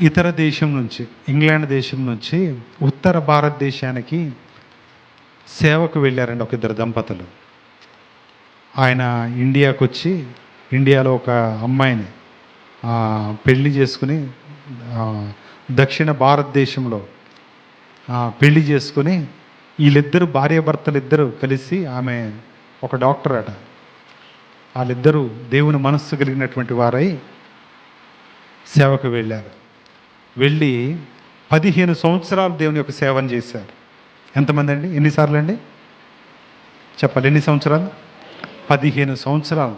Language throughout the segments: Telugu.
ఇతర దేశం నుంచి, ఇంగ్లాండ్ దేశం నుంచి ఉత్తర భారతదేశానికి సేవకు వెళ్ళారండి ఒక ఇద్దరు దంపతులు. ఆయన ఇండియాకు వచ్చి ఇండియాలో ఒక అమ్మాయిని పెళ్లి చేసుకుని దక్షిణ భారతదేశంలో పెళ్లి చేసుకుని వీళ్ళిద్దరు భార్యాభర్తలు ఇద్దరు కలిసి, ఆమె ఒక డాక్టర్ అట, వాళ్ళిద్దరూ దేవుని మనస్సు కలిగినటువంటి వారై సేవకు వెళ్ళారు. వెళ్ళి 15 సంవత్సరాలు దేవుని యొక్క సేవను చేశారు. ఎంతమంది అండి? ఎన్నిసార్లు అండి చెప్పాలి? ఎన్ని సంవత్సరాలు? 15 సంవత్సరాలు.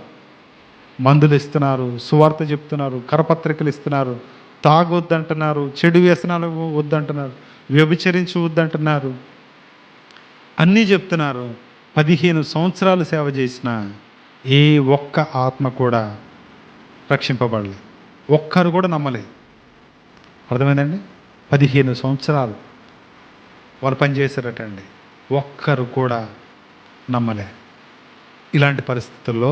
మందులు ఇస్తున్నారు, సువార్త చెప్తున్నారు, కరపత్రికలు ఇస్తున్నారు, తాగొద్దంటున్నారు, చెడు వ్యసనాలు వద్దంటున్నారు, వ్యభిచరించి వద్దంటున్నారు, అన్నీ చెప్తున్నారు. 15 సంవత్సరాలు సేవ చేసిన ఏ ఒక్క ఆత్మ కూడా రక్షింపబడలేదు. ఒక్కరు కూడా నమ్మలేదు. అర్థమైందండి? 15 సంవత్సరాలు వాళ్ళు పనిచేశారటండి, ఒక్కరు కూడా నమ్మలే. ఇలాంటి పరిస్థితుల్లో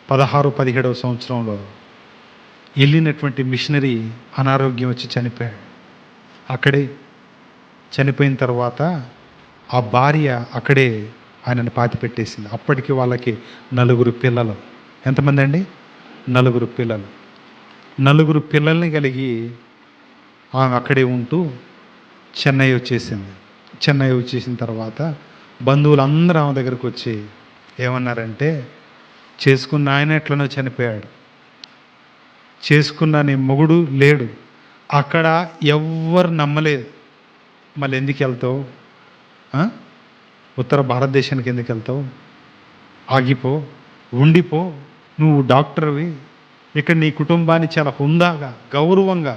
16-17వ సంవత్సరంలో వెళ్ళినటువంటి మిషనరీ అనారోగ్యం వచ్చి చనిపోయాడు. అక్కడే చనిపోయిన తర్వాత ఆ భార్య అక్కడే ఆయనను పాతిపెట్టేసింది. అప్పటికి వాళ్ళకి 4 పిల్లలు. ఎంతమంది అండి? 4 పిల్లలు. 4 పిల్లల్ని కలిగి ఆమె అక్కడే ఉంటూ చెన్నై వచ్చేసింది. చెన్నై వచ్చేసిన తర్వాత బంధువులందరూ ఆమె దగ్గరకు వచ్చి ఏమన్నారంటే, చేసుకున్న ఆయన ఎట్లనో చనిపోయాడు, చేసుకున్న నీ మొగుడు లేడు, అక్కడ ఎవ్వరు నమ్మలేదు, మళ్ళీ ఎందుకు వెళ్తావు? ఉత్తర భారతదేశానికి ఎందుకు వెళ్తావు? ఆగిపో, ఉండిపో, నువ్వు డాక్టర్వి, ఇక్కడ నీ కుటుంబాన్ని చాలా హుందాగా గౌరవంగా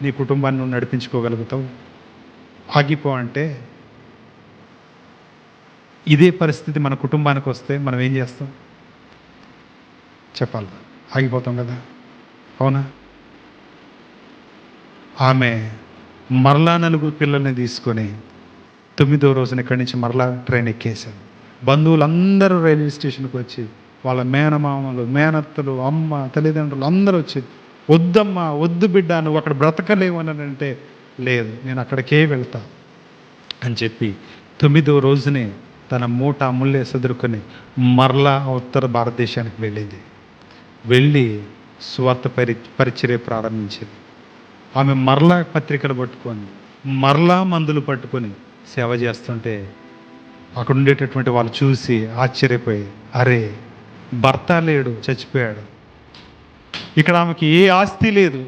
నీ కుటుంబాన్ని నువ్వు నడిపించుకోగలుగుతావు, ఆగిపో అంటే, ఇదే పరిస్థితి మన కుటుంబానికి వస్తే మనం ఏం చేస్తాం చెప్పాలి? ఆగిపోతాం కదా, అవునా? ఆమె మరలా 4 పిల్లల్ని తీసుకొని 9వ రోజున ఇక్కడి నుంచి మరలా ట్రైన్ ఎక్కేశారు. బంధువులందరూ రైల్వే స్టేషన్కి వచ్చి, వాళ్ళ మేనమామలు, మేనత్తలు, అమ్మ, తల్లిదండ్రులు అందరూ వచ్చి, వద్దమ్మా, వద్దు బిడ్డ, నువ్వు అక్కడ బ్రతకలేవు అని అంటే, లేదు నేను అక్కడికే వెళ్తా అని చెప్పి 9వ రోజునే తన మూట ముళ్ళే సదురుకొని మరలా ఉత్తర భారతదేశానికి వెళ్ళింది. వెళ్ళి స్వార్థ పరిచర్య ప్రారంభించింది. ఆమె మరలా పత్రికలు పట్టుకొని, మరలా మందులు పట్టుకొని సేవ చేస్తుంటే అక్కడ ఉండేటటువంటి వాళ్ళు చూసి ఆశ్చర్యపోయి, అరే భర్త లేడు, చచ్చిపోయాడు, ఇక్కడ ఆమెకి ఏ ఆస్తి లేదు,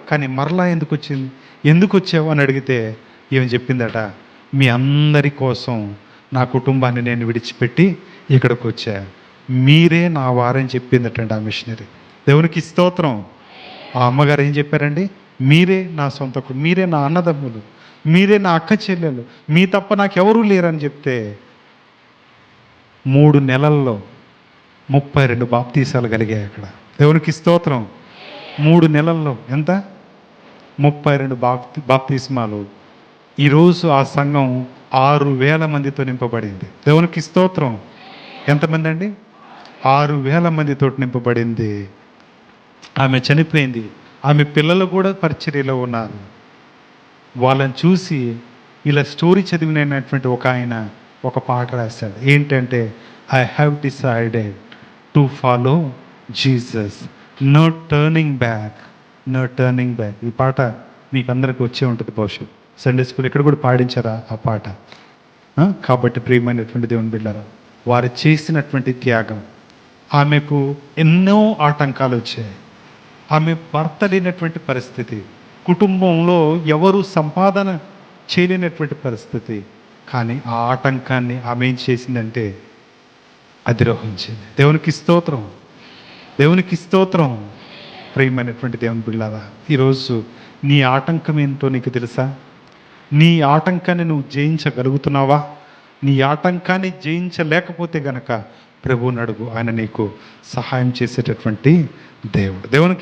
కానీ మరలా ఎందుకు వచ్చింది, ఎందుకు వచ్చావు అని అడిగితే ఏమి చెప్పిందట, మీ అందరి కోసం నా కుటుంబాన్ని నేను విడిచిపెట్టి ఇక్కడికి వచ్చా, మీరే నా వారని చెప్పిందటండి ఆ మిషనరీ. దేవునికి స్తోత్రం. ఆ అమ్మగారు ఏం చెప్పారండి? మీరే నా సొంత, మీరే నా అన్నదమ్ములు, మీరే నా అక్క చెల్లెలు, మీ తప్ప నాకెవరూ లేరని చెప్తే 3 నెలల్లో 32 బాప్తీసాలు కలిగాయి అక్కడ. దేవునికి స్తోత్రం. 3 నెలల్లో ఎంత? 32 బాప్తిస్మాలు. ఈరోజు ఆ సంఘం 6,000 మందితో నింపబడింది. దేవునికి స్తోత్రం. ఎంతమంది అండి? 6,000 మందితో నింపబడింది. ఆమె చనిపోయింది. ఆమె పిల్లలు కూడా పరిచర్యలో ఉన్నారు. వాళ్ళని చూసి ఇలా స్టోరీ చదివినటువంటి ఒక ఆయన ఒక పాట రాశాడు. ఏంటంటే, I have decided to follow Jesus, no turning back, no turning back. ఈ పాట మీకు అందరికీ వచ్చే ఉంటుంది బహుశా. సండే స్కూల్ ఇక్కడ కూడా పాడించారా ఆ పాట? కాబట్టి ప్రియమైనటువంటి దేవుని బిడ్డలారా, వారు చేసినటువంటి త్యాగం, ఆమెకు ఎన్నో ఆటంకాలు వచ్చాయి. ఆమె భర్త లేనటువంటి పరిస్థితి, కుటుంబంలో ఎవరు సంపాదన చేయలేనటువంటి పరిస్థితి, కానీ ఆ ఆటంకాన్ని ఆమె ఏం చేసిందంటే అధిరోహించింది. దేవునికి స్తోత్రం, దేవునికి స్తోత్రం. ప్రియమైనటువంటి దేవుని బిడ్డలారా, ఈరోజు నీ ఆటంకం ఏంటో నీకు తెలుసా? నీ ఆటంకాన్ని నువ్వు జయించగలుగుతున్నావా? నీ ఆటంకాన్ని జయించలేకపోతే గనక ప్రభువుని అడుగు, ఆయన నీకు సహాయం చేసేటటువంటి దేవుడు. దేవునికి